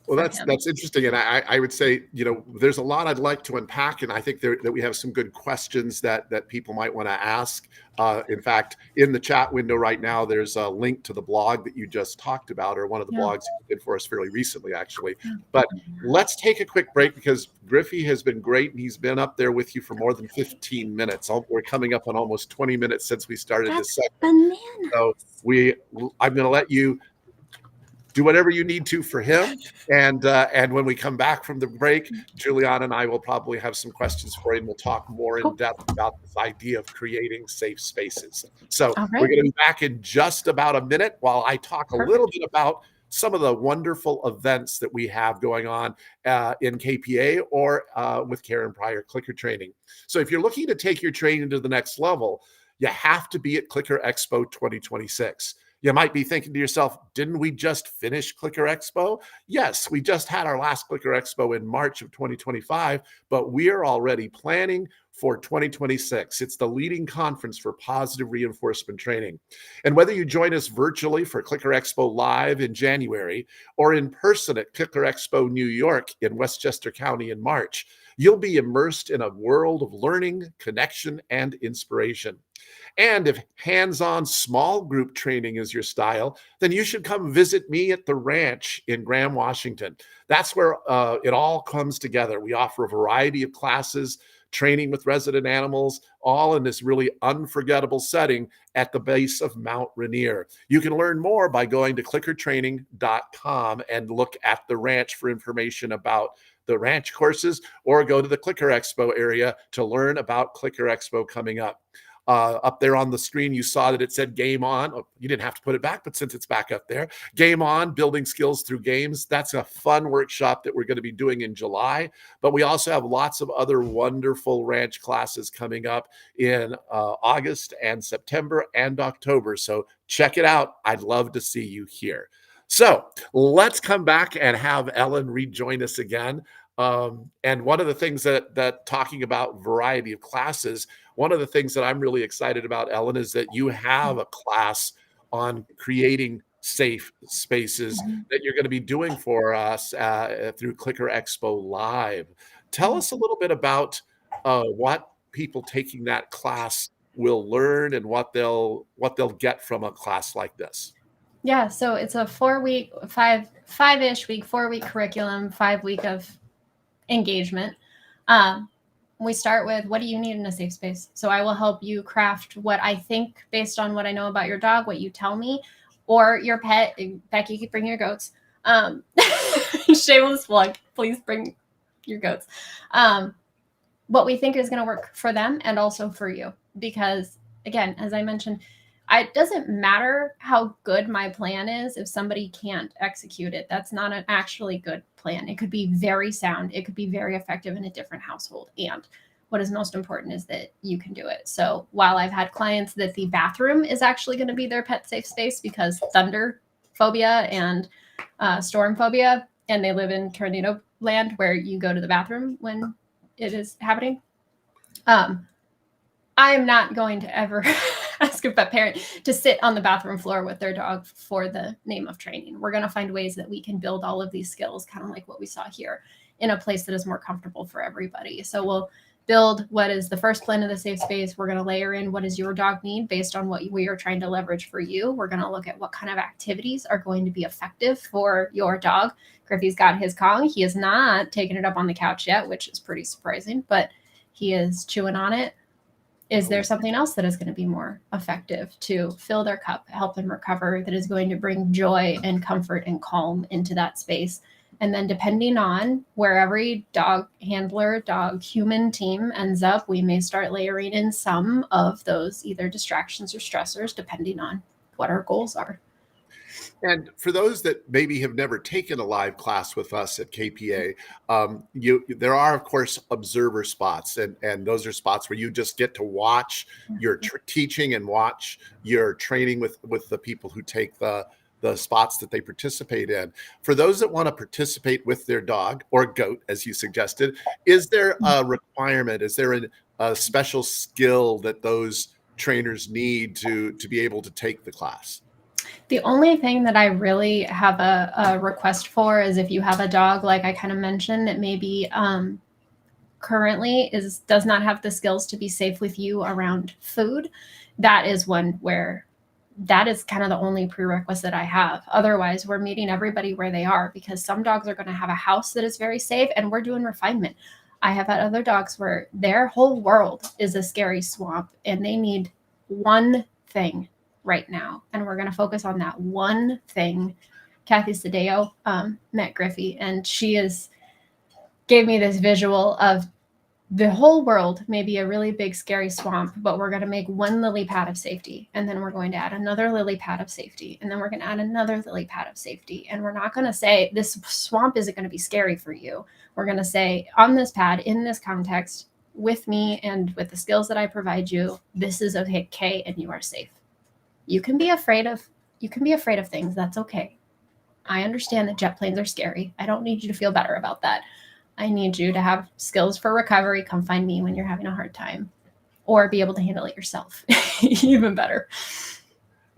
Well, that's interesting. And I would say, there's a lot I'd like to unpack. And I think that we have some good questions that people might want to ask. In fact, in the chat window right now, there's a link to the blog that you just talked about, or one of the blogs you did for us fairly recently, actually. But let's take a quick break because Griffey has been great. And he's been up there with you for more than 15 minutes. We're coming up on almost 20 minutes since we started this segment. So I'm going to let you do whatever you need to for him. And when we come back from the break, Juliana and I will probably have some questions for you, and we'll talk more in depth about this idea of creating safe spaces. So we're going to be back in just about a minute while I talk a little bit about some of the wonderful events that we have going on in KPA or with Karen Pryor Clicker Training. So if you're looking to take your training to the next level, you have to be at Clicker Expo 2026. You might be thinking to yourself, didn't we just finish Clicker Expo? Yes, we just had our last Clicker Expo in March of 2025, but we are already planning for 2026. It's the leading conference for positive reinforcement training. And whether you join us virtually for Clicker Expo Live in January or in person at Clicker Expo New York in Westchester County in March, you'll be immersed in a world of learning, connection, and inspiration. And if hands-on small group training is your style, then you should come visit me at the ranch in Graham, Washington. That's where it all comes together. We offer a variety of classes, training with resident animals, all in this really unforgettable setting at the base of Mount Rainier. You can learn more by going to clickertraining.com and look at the ranch for information about the ranch courses, or go to the Clicker Expo area to learn about Clicker Expo coming up. Up there on the screen, you saw that it said Game On. Oh, you didn't have to put it back, but since it's back up there, Game On, Building Skills Through Games. That's a fun workshop that we're going to be doing in July. But we also have lots of other wonderful ranch classes coming up in August and September and October. So check it out. I'd love to see you here. So let's come back and have Ellen rejoin us again. And one of the things that talking about variety of classes, one of the things that I'm really excited about, Ellen, is that you have a class on creating safe spaces that you're going to be doing for us through Clicker Expo Live. Tell us a little bit about what people taking that class will learn and what they'll get from a class like this? Yeah, so it's a 4-week, five-ish week, 4-week curriculum, 5 week of engagement. We start with, what do you need in a safe space? So I will help you craft what I think based on what I know about your dog, what you tell me, or your pet. Becky, you can bring your goats. Shameless plug, please bring your goats. What we think is going to work for them and also for you. Because again, as I mentioned, it doesn't matter how good my plan is if somebody can't execute it. That's not an actually good plan. It could be very sound. It could be very effective in a different household. And what is most important is that you can do it. So while I've had clients that the bathroom is actually going to be their pet safe space because thunder phobia and storm phobia, and they live in tornado land where you go to the bathroom when it is happening. I am not going to ever ask a pet parent to sit on the bathroom floor with their dog for the name of training. We're going to find ways that we can build all of these skills, kind of like what we saw here, in a place that is more comfortable for everybody. So we'll build what is the first plan of the safe space. We're going to layer in what does your dog need based on what we are trying to leverage for you. We're going to look at what kind of activities are going to be effective for your dog. Griffey's got his Kong. He has not taken it up on the couch yet, which is pretty surprising, but he is chewing on it. Is there something else that is going to be more effective to fill their cup, help them recover, that is going to bring joy and comfort and calm into that space? And then depending on where every dog handler, dog human team ends up, we may start layering in some of those either distractions or stressors, depending on what our goals are. And for those that maybe have never taken a live class with us at KPA, there are, of course, observer spots. And those are spots where you just get to watch your teaching and watch your training with the people who take the spots that they participate in. For those that want to participate with their dog or goat, as you suggested, is there a requirement? Is there a special skill that those trainers need to be able to take the class? The only thing that I really have a request for is if you have a dog, like I kind of mentioned, that maybe currently does not have the skills to be safe with you around food. That is one where that is kind of the only prerequisite I have. Otherwise, we're meeting everybody where they are, because some dogs are going to have a house that is very safe, and we're doing refinement. I have had other dogs where their whole world is a scary swamp and they need one thing right now. And we're going to focus on that one thing. Kathy Sadeo met Griffey, and she gave me this visual of the whole world may be a really big, scary swamp, but we're going to make one lily pad of safety. And then we're going to add another lily pad of safety. And then we're going to add another lily pad of safety. And we're not going to say this swamp isn't going to be scary for you. We're going to say on this pad, in this context, with me and with the skills that I provide you, this is okay and you are safe. You can be afraid of things. That's okay. I understand that jet planes are scary. I don't need you to feel better about that. I need you to have skills for recovery. Come find me when you're having a hard time, or be able to handle it yourself. Even better.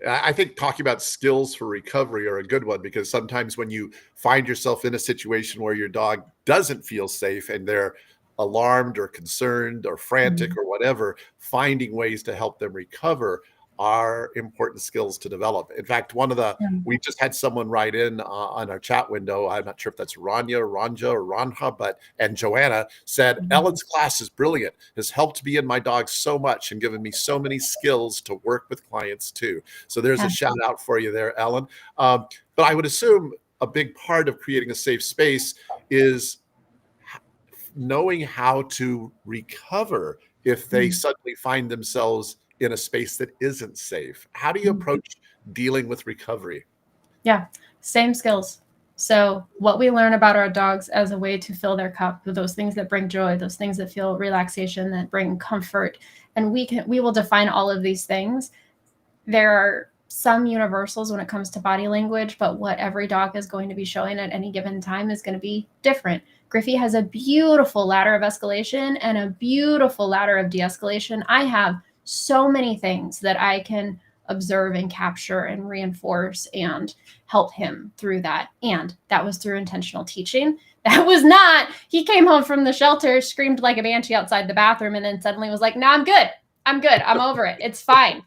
I think talking about skills for recovery are a good one, because sometimes when you find yourself in a situation where your dog doesn't feel safe and they're alarmed or concerned or frantic or whatever, finding ways to help them recover are important skills to develop. In fact, we just had someone write in on our chat window. I'm not sure if that's Ranja or Ranja, and Joanna said, Ellen's class is brilliant, has helped me and my dog so much and given me so many skills to work with clients too. So there's a shout out for you there, Ellen. But I would assume a big part of creating a safe space is knowing how to recover if they suddenly find themselves in a space that isn't safe. How do you approach dealing with recovery? Yeah, same skills. So what we learn about our dogs as a way to fill their cup, those things that bring joy, those things that feel relaxation, that bring comfort, and we will define all of these things. There are some universals when it comes to body language, but what every dog is going to be showing at any given time is going to be different. Griffey has a beautiful ladder of escalation and a beautiful ladder of de-escalation. I have so many things that I can observe and capture and reinforce and help him through that. And that was through intentional teaching. That was not, he came home from the shelter, screamed like a banshee outside the bathroom, and then suddenly was like, no, I'm good. I'm good. I'm over it. It's fine.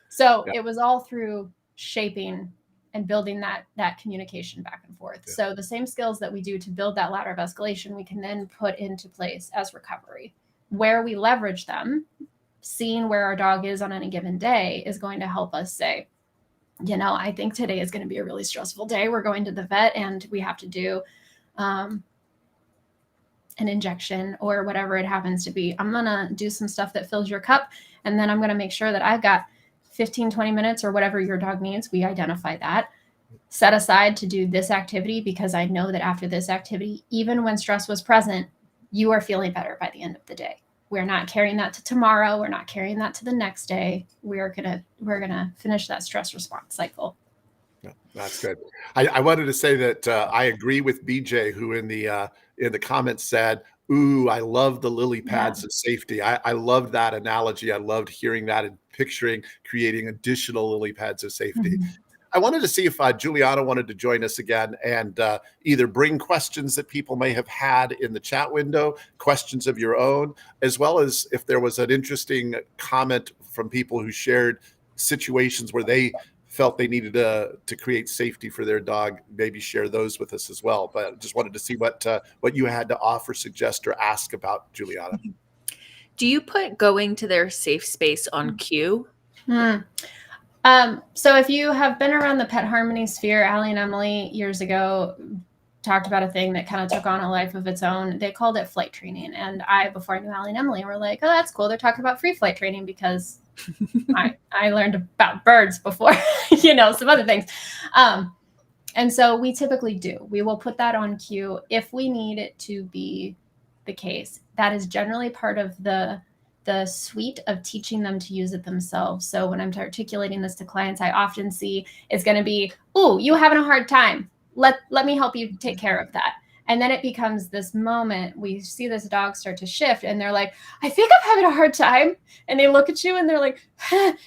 So Yeah. it was all through shaping and building that communication back and forth. Yeah. So the same skills that we do to build that ladder of escalation, we can then put into place as recovery. Where we leverage them, seeing where our dog is on any given day is going to help us say, I think today is going to be a really stressful day. We're going to the vet and we have to do an injection or whatever it happens to be. I'm going to do some stuff that fills your cup. And then I'm going to make sure that I've got 15, 20 minutes or whatever your dog needs. We identify that, set aside to do this activity, because I know that after this activity, even when stress was present, you are feeling better by the end of the day. We're not carrying that to tomorrow. We're not carrying that to the next day. We're gonna finish that stress response cycle. Yeah, that's good. I wanted to say that I agree with BJ, who in the comments said, "Ooh, I love the lily pads of safety." I loved that analogy. I loved hearing that and picturing creating additional lily pads of safety. Mm-hmm. I wanted to see if Juliana wanted to join us again and either bring questions that people may have had in the chat window, questions of your own, as well as if there was an interesting comment from people who shared situations where they felt they needed to create safety for their dog, maybe share those with us as well. But I just wanted to see what you had to offer, suggest, or ask about, Juliana. Do you put going to their safe space on cue? So if you have been around the pet harmony sphere, Allie and Emily years ago talked about a thing that kind of took on a life of its own. They called it flight training. And before I knew Allie and Emily, were like, oh, that's cool. They're talking about free flight training, because I learned about birds before, some other things. And so we typically do. We will put that on cue if we need it to be the case. That is generally part of the suite of teaching them to use it themselves. So when I'm articulating this to clients, I often see it's going to be, "Ooh, you having a hard time. Let me help you take care of that." And then it becomes this moment. We see this dog start to shift and they're like, "I think I'm having a hard time." And they look at you and they're like,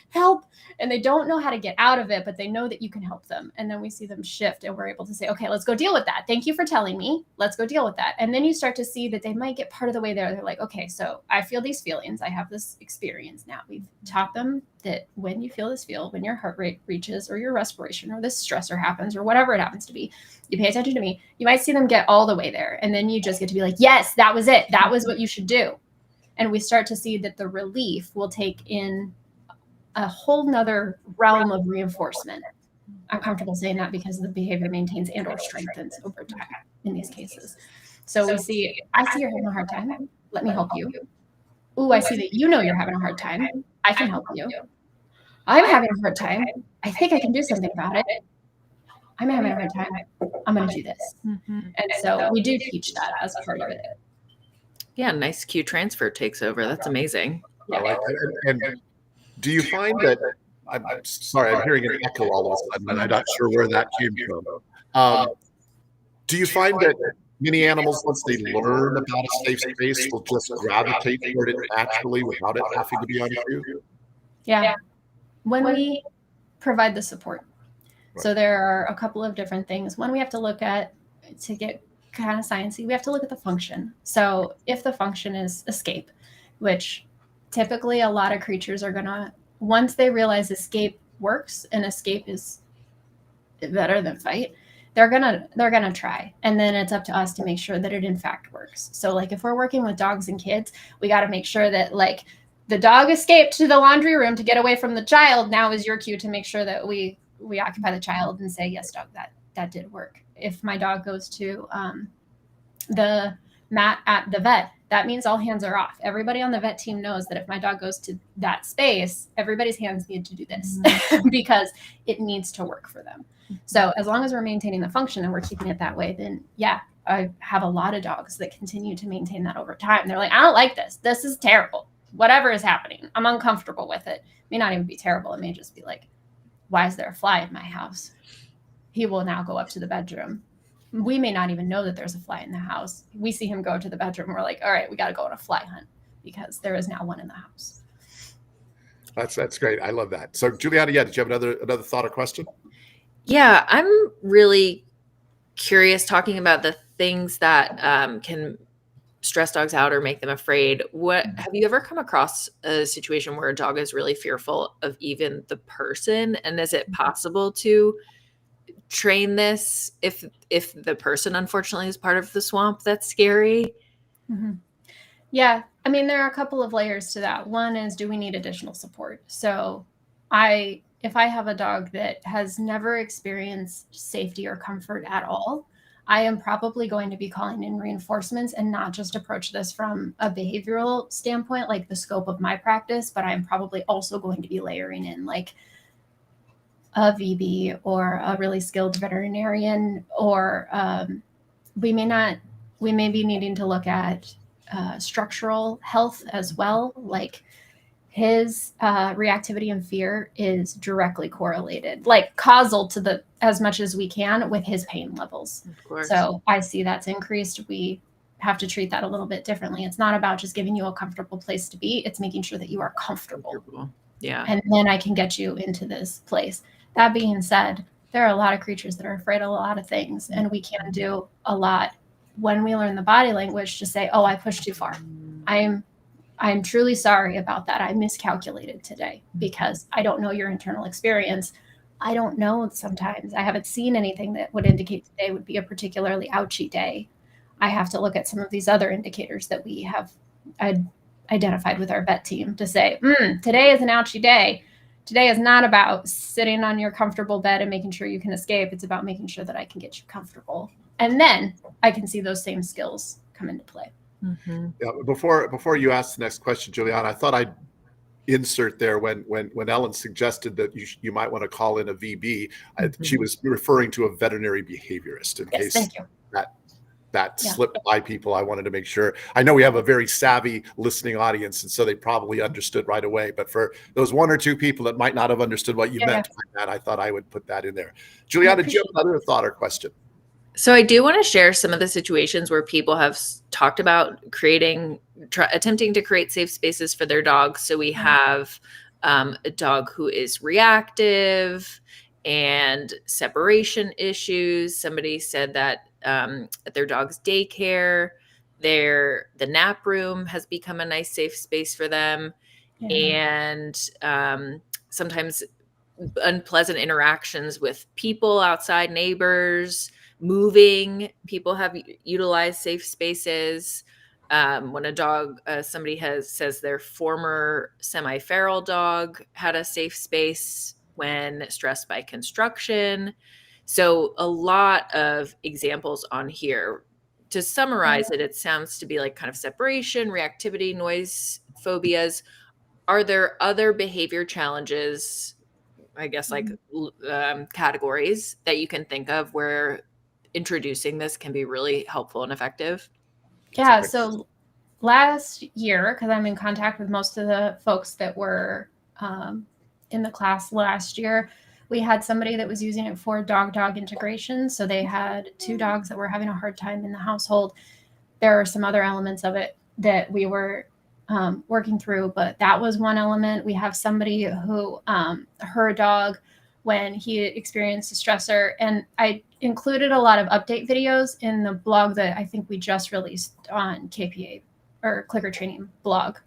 "Help." And they don't know how to get out of it, but they know that you can help them. And then we see them shift and we're able to say, "Okay, let's go deal with that. Thank you for telling me. Let's go deal with that." And then you start to see that they might get part of the way there. They're like, "Okay, so I feel these feelings. I have this experience now." We've taught them that when you feel this when your heart rate reaches or your respiration or this stressor happens or whatever it happens to be, you pay attention to me. You might see them get all the way there. And then you just get to be like, "Yes, that was it. That was what you should do." And we start to see that the relief will take in a whole nother realm of reinforcement. I'm comfortable saying that because the behavior maintains and or strengthens over time in these cases. So we see, "I see you're having a hard time. Let me help you. Ooh, I see that you're having a hard time. I can help you. I'm having a hard time. I think I can do something about it. I'm having a hard time. I'm going to do this." Mm-hmm. And so we do teach that as part of it. Yeah, nice cue transfer takes over. That's amazing. I like that. And do you find that, I'm sorry, I'm hearing an echo all of a sudden, and I'm not sure where that came from. Do you find that many animals, once they learn about a safe space, will just gravitate toward it naturally without it having to be on cue? Yeah. When we provide the support. Right. So there are a couple of different things. One, we have to look at, to get kind of sciencey, we have to look at the function. So if the function is escape, which typically a lot of creatures are gonna, once they realize escape works and escape is better than fight, they're gonna try. And then it's up to us to make sure that it in fact works. So like if we're working with dogs and kids, we got to make sure that like the dog escaped to the laundry room to get away from the child. Now is your cue to make sure that we occupy the child and say, "Yes, dog, that did work." If my dog goes to the mat at the vet, that means all hands are off. Everybody on the vet team knows that if my dog goes to that space, everybody's hands need to do this because it needs to work for them. So as long as we're maintaining the function and we're keeping it that way, then yeah, I have a lot of dogs that continue to maintain that over time. They're like, "I don't like this. This is terrible. Whatever is happening, I'm uncomfortable with it." It may not even be terrible. It may just be like, "Why is there a fly in my house?" He will now go up to the bedroom. We may not even know that there's a fly in the house. We see him go to the bedroom. We're like, "All right, we got to go on a fly hunt because there is now one in the house." That's great. I love that. So Juliana, did you have another thought or question? Yeah, I'm really curious talking about the things that can stress dogs out or make them afraid. What have you ever come across a situation where a dog is really fearful of even the person? And is it possible to train this if the person unfortunately is part of the swamp that's scary? Mm-hmm. Yeah, I mean, there are a couple of layers to that. One is, do we need additional support? So if I have a dog that has never experienced safety or comfort at all, I am probably going to be calling in reinforcements and not just approach this from a behavioral standpoint, like the scope of my practice, but I'm probably also going to be layering in like a VB or a really skilled veterinarian, or we may be needing to look at structural health as well. Like his reactivity and fear is directly correlated, like causal to the, as much as we can, with his pain levels. Of course. So I see that's increased. We have to treat that a little bit differently. It's not about just giving you a comfortable place to be. It's making sure that you are comfortable. Yeah. And then I can get you into this place. That being said, there are a lot of creatures that are afraid of a lot of things, and we can do a lot when we learn the body language to say, oh, I pushed too far. I'm truly sorry about that. I miscalculated today because I don't know your internal experience. I don't know sometimes. I haven't seen anything that would indicate today would be a particularly ouchy day. I have to look at some of these other indicators that we have identified with our vet team to say, today is an ouchy day. Today is not about sitting on your comfortable bed and making sure you can escape. It's about making sure that I can get you comfortable. And then I can see those same skills come into play. Mm-hmm. Yeah, before you ask the next question, Juliana, I thought I'd insert there when Ellen suggested that you might want to call in a VB. She was referring to a veterinary behaviorist in case Thank you. that slipped by people. I wanted to make sure. I know we have a very savvy listening audience, and so they probably understood right away. But for those one or two people that might not have understood what you meant by that, I thought I would put that in there. Juliana, did you have another thought or question? So I do want to share some of the situations where people have talked about attempting to create safe spaces for their dogs. So we have a dog who is reactive and separation issues. Somebody said that at their dog's daycare, the nap room has become a nice safe space for them. And sometimes unpleasant interactions with people outside, neighbors, moving. People have utilized safe spaces. When a dog, somebody says their former semi-feral dog had a safe space when stressed by construction. So a lot of examples on here. To summarize it, it sounds to be like kind of separation, reactivity, noise phobias. Are there other behavior challenges, I guess, like categories that you can think of where introducing this can be really helpful and effective? Yeah. So last year, because I'm in contact with most of the folks that were in the class last year, we had somebody that was using it for dog-dog integration. So they had two dogs that were having a hard time in the household. There are some other elements of it that we were working through, but that was one element. We have somebody who, her dog, when he experienced a stressor, and I included a lot of update videos in the blog that I think we just released on KPA or Clicker Training blog.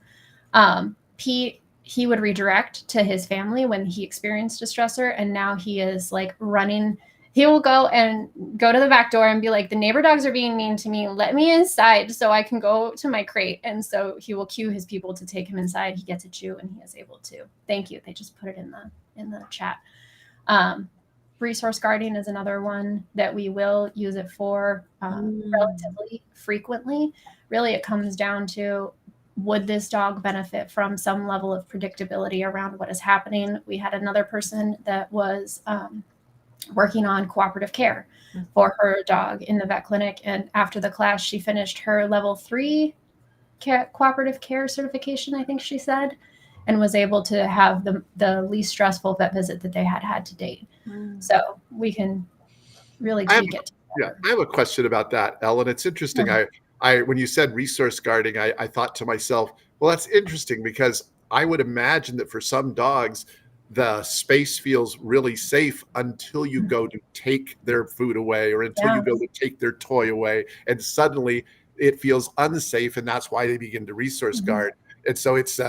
He would redirect to his family when he experienced a stressor, and now he is like running. He will go to the back door and be like, the neighbor dogs are being mean to me. Let me inside so I can go to my crate. And so he will cue his people to take him inside. He gets a chew and he is able to. Thank you. They just put it in the chat. Resource guarding is another one that we will use it for relatively frequently. Really, it comes down to, would this dog benefit from some level of predictability around what is happening? We had another person that was working on cooperative care for her dog in the vet clinic. And after the class, she finished her level 3 cooperative care certification, I think she said, and was able to have the least stressful vet visit that they had to date. So we can really tweak it. Yeah, I have a question about that, Ellen. It's interesting. When you said resource guarding, I thought to myself, well, that's interesting, because I would imagine that for some dogs, the space feels really safe until you go to take their food away, or until you go to take their toy away, and suddenly it feels unsafe, and that's why they begin to resource guard. And so it's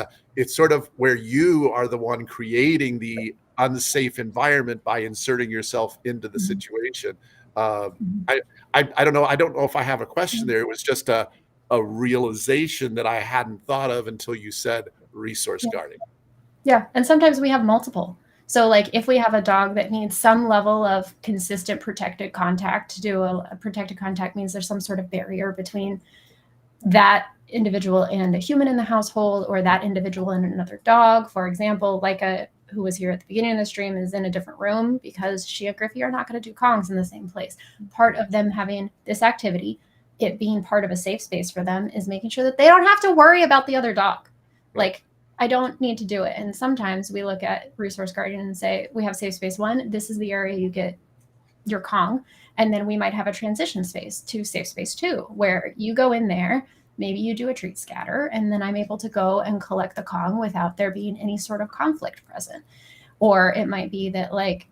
sort of where you are the one creating the unsafe environment by inserting yourself into the situation. I don't know. I don't know if I have a question there. It was just a realization that I hadn't thought of until you said resource guarding. Yeah. And sometimes we have multiple. So like if we have a dog that needs some level of consistent protected contact, to do a protected contact means there's some sort of barrier between that individual and a human in the household, or that individual and another dog. For example, like who was here at the beginning of the stream is in a different room because she and Griffey are not going to do Kongs in the same place. Part of them having this activity, it being part of a safe space for them, is making sure that they don't have to worry about the other dog. Like, I don't need to do it. And sometimes we look at resource guardian and say, we have safe space 1. This is the area you get your Kong. And then we might have a transition space to safe space 2, where you go in there, maybe you do a treat scatter, and then I'm able to go and collect the Kong without there being any sort of conflict present. Or it might be that like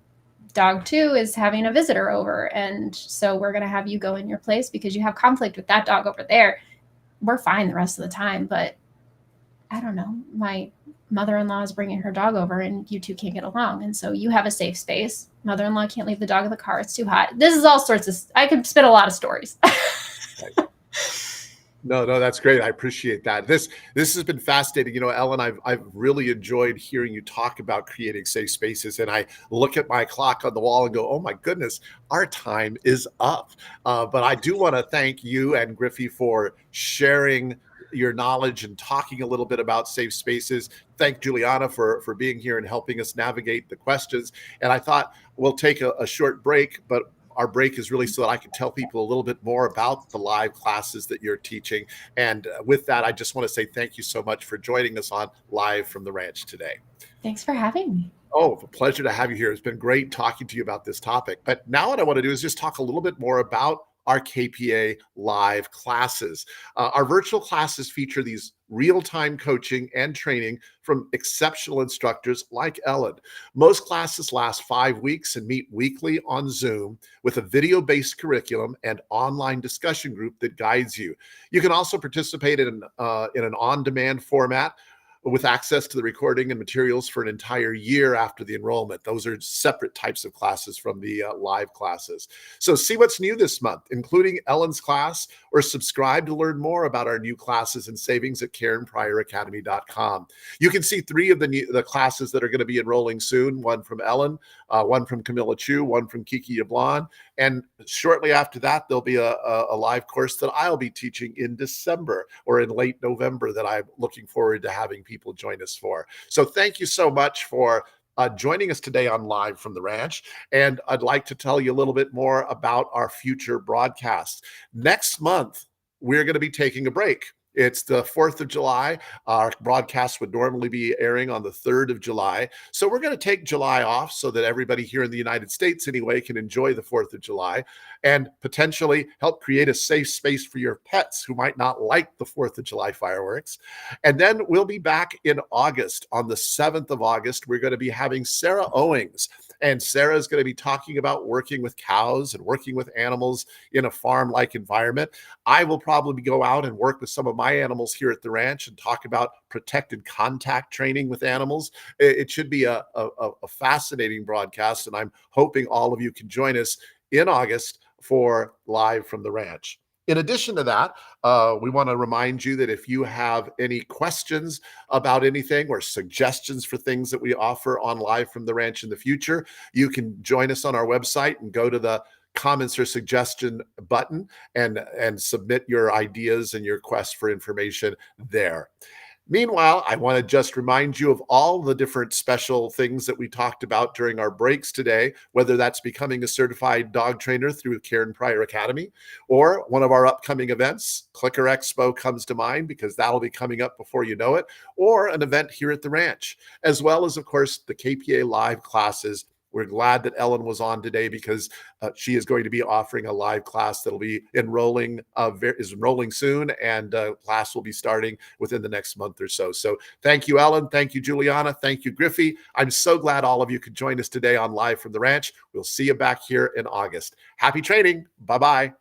dog 2 is having a visitor over, and so we're going to have you go in your place because you have conflict with that dog over there. We're fine the rest of the time, but I don't know, my mother-in-law is bringing her dog over and you two can't get along. And so you have a safe space. Mother-in-law can't leave the dog in the car. It's too hot. This is all sorts of, I could spit a lot of stories. No, that's great. I appreciate that. This has been fascinating. You know, Ellen, I've really enjoyed hearing you talk about creating safe spaces. And I look at my clock on the wall and go, oh my goodness, our time is up. But I do want to thank you and Griffey for sharing your knowledge and talking a little bit about safe spaces. Thank Juliana for being here and helping us navigate the questions. And I thought we'll take a short break, but our break is really so that I can tell people a little bit more about the live classes that you're teaching. And with that, I just want to say thank you so much for joining us on Live from the Ranch today. Thanks for having me. Oh, a pleasure to have you here. It's been great talking to you about this topic. But now what I want to do is just talk a little bit more about our KPA live classes. Our virtual classes feature these real-time coaching and training from exceptional instructors like Ellen. Most classes last 5 weeks and meet weekly on Zoom with a video-based curriculum and online discussion group that guides you. You can also participate in an on-demand format with access to the recording and materials for an entire year after the enrollment. Those are separate types of classes from the live classes. So see what's new this month, including Ellen's class, or subscribe to learn more about our new classes and savings at KarenPryerAcademy.com. You can see 3 of the classes that are going to be enrolling soon, one from Ellen, one from Camilla Chu, one from Kiki Yablon. And shortly after that, there'll be a live course that I'll be teaching in December or in late November that I'm looking forward to having people join us for. So thank you so much for joining us today on Live from the Ranch. And I'd like to tell you a little bit more about our future broadcasts. Next month, we're going to be taking a break. It's the 4th of July. Our broadcast would normally be airing on the 3rd of July. So we're going to take July off so that everybody here in the United States anyway can enjoy the 4th of July and potentially help create a safe space for your pets who might not like the 4th of July fireworks. And then we'll be back in August. On the 7th of August, we're going to be having Sarah Owings. And Sarah is going to be talking about working with cows and working with animals in a farm-like environment. I will probably go out and work with some of my animals here at the ranch and talk about protected contact training with animals. It should be a fascinating broadcast, and I'm hoping all of you can join us in August for Live from the Ranch. In addition to that, we want to remind you that if you have any questions about anything or suggestions for things that we offer on Live from the Ranch in the future, you can join us on our website and go to the comments or suggestion button and submit your ideas and your requests for information there. Meanwhile, I want to just remind you of all the different special things that we talked about during our breaks today, whether that's becoming a certified dog trainer through Karen Pryor Academy or one of our upcoming events. Clicker Expo comes to mind because that'll be coming up before you know it, or an event here at the ranch, as well as, of course, the KPA live classes. We're glad that Ellen was on today because she is going to be offering a live class that'll be enrolling soon, and class will be starting within the next month or so. So thank you, Ellen. Thank you, Juliana. Thank you, Griffey. I'm so glad all of you could join us today on Live from the Ranch. We'll see you back here in August. Happy training. Bye-bye.